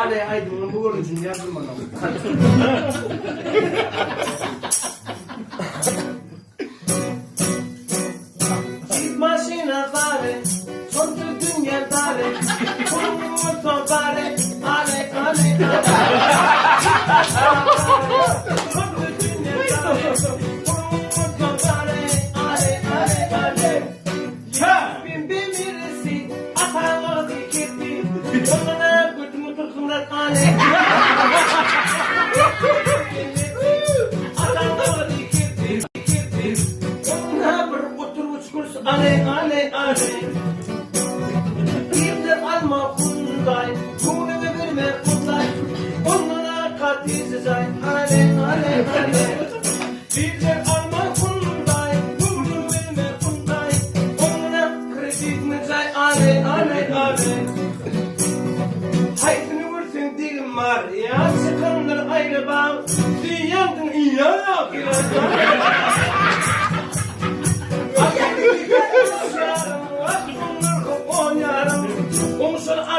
araya aydınlığı bu onun için yardım bana. Başına dare, son dünya dare, kurmurto dare, ale, ale, ale. Son dünya dare, kurmurto dare, ale, ale, ale. Bin birisi, atalı dikirdi, yoluna götümü kumrat, ale. Atalı dikirdi, yoluna bir oturmuş kurs, ale, ale, ale. Bir de alma kunday, kunu verme kunday, onlara katiz zay, ale, ale, ale. Bir de alma kunday, kunu verme kunday, onlara kredit mi zay, ale, ale, ale. Haytını vursun dilim var, ya sıkındır ayrı bağ, dünyadın iyi yok,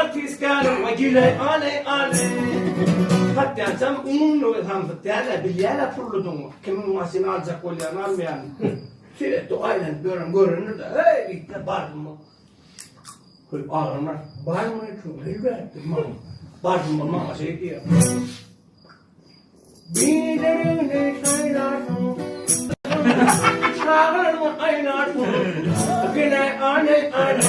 artist kan wajile ale ale hatta sam unno ham fatala bilyala furludun kimin masina alacak kolyan almayan sire to aynen görünür de hey bitti bardım kul ağırlar var mı çok hüvet bardım mama şey diyor bilerine saylar çağırma aynar gene ale ale